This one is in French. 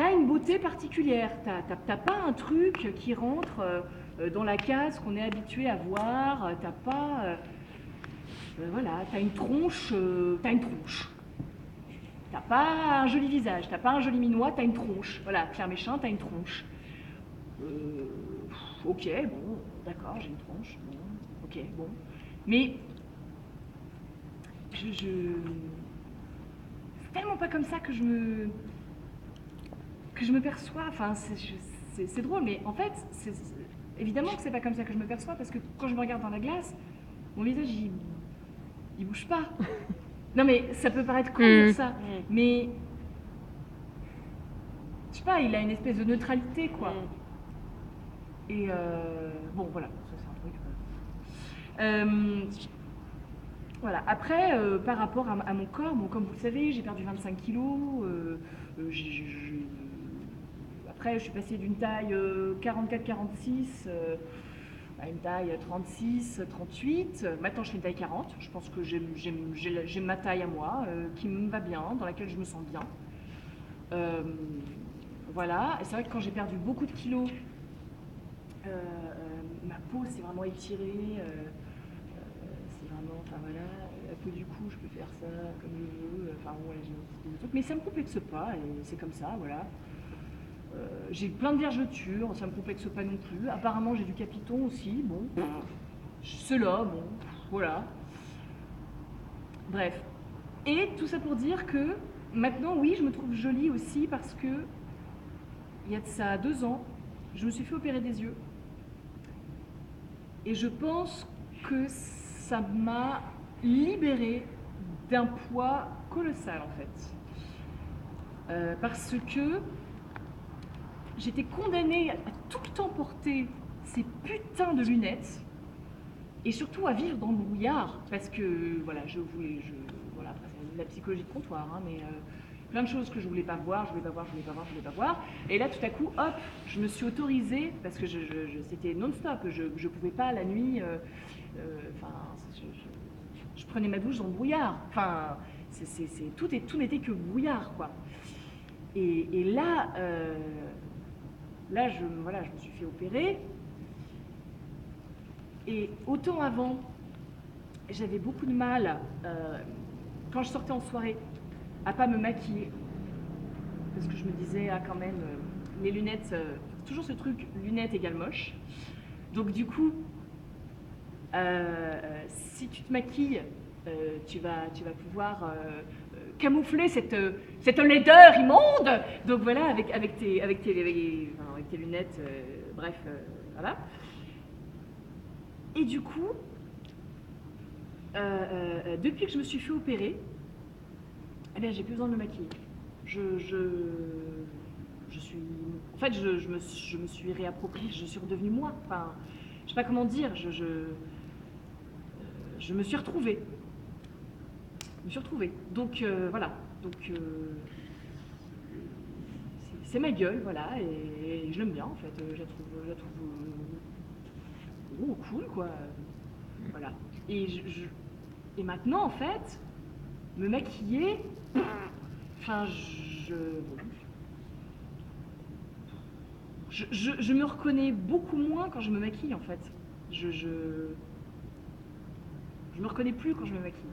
t'as une beauté particulière. T'as pas un truc qui rentre dans la case qu'on est habitué à voir. T'as pas... voilà, t'as une tronche. T'as pas un joli visage, t'as pas un joli minois, t'as une tronche. Voilà, Pierre Méchain, t'as une tronche. Ok, bon, d'accord, j'ai une tronche. Bon, ok, bon. Mais c'est tellement pas comme ça que je me perçois. Enfin, c'est drôle, mais en fait, évidemment que c'est pas comme ça que je me perçois, parce que quand je me regarde dans la glace, mon visage, il bouge pas. Non, mais ça peut paraître con de dire ça, mais je sais pas, il a une espèce de neutralité, quoi. Et bon, voilà, ça c'est un truc. Voilà. Après, par rapport à mon corps, bon, comme vous le savez, j'ai perdu 25 kilos. Après, je suis passée d'une taille 44-46 à une taille 36, 38. Maintenant, je fais une taille 40. Je pense que j'ai ma taille à moi, qui me va bien, dans laquelle je me sens bien. Voilà. Et c'est vrai que quand j'ai perdu beaucoup de kilos, ma peau s'est vraiment étirée. C'est vraiment, enfin voilà, la peau du cou, je peux faire ça comme je veux. Enfin ouais, j'ai des trucs, mais ça me complexe pas, et c'est comme ça, voilà. J'ai plein de vergetures, ça me complexe pas non plus. Apparemment, j'ai du capiton aussi, bon. Cela, bon, voilà. Bref. Et tout ça pour dire que maintenant, oui, je me trouve jolie aussi parce que il y a de ça 2 ans, je me suis fait opérer des yeux. Et je pense que ça m'a libérée d'un poids colossal en fait. Parce que j'étais condamnée à tout le temps porter ces putains de lunettes et surtout à vivre dans le brouillard parce que voilà, voilà, après c'est de la psychologie de comptoir, hein, mais plein de choses que je voulais pas voir, je voulais pas voir. Et là, tout à coup, hop, je me suis autorisée parce que c'était non-stop. Je pouvais pas la nuit. Enfin, je prenais ma douche dans le brouillard. Enfin, tout n'était que brouillard, quoi. Et là, voilà, je me suis fait opérer. Et autant avant, j'avais beaucoup de mal, quand je sortais en soirée, à pas me maquiller. Parce que je me disais, ah quand même, les lunettes, toujours ce truc, lunettes égale moche. Donc du coup, si tu te maquilles, tu vas pouvoir camoufler cette laideur immonde. Donc voilà, avec tes lunettes, bref, voilà. Et du coup, depuis que je me suis fait opérer, eh bien, j'ai plus besoin de me maquiller. En fait, je me suis réappropriée, je suis redevenue moi. Enfin, je sais pas comment dire, je me suis retrouvée. Donc voilà. Donc c'est ma gueule, voilà, et je l'aime bien en fait. Je la trouve cool, quoi. Voilà. Et maintenant, en fait, me maquiller, enfin, je me reconnais beaucoup moins quand je me maquille, en fait. Je me reconnais plus quand je me maquille.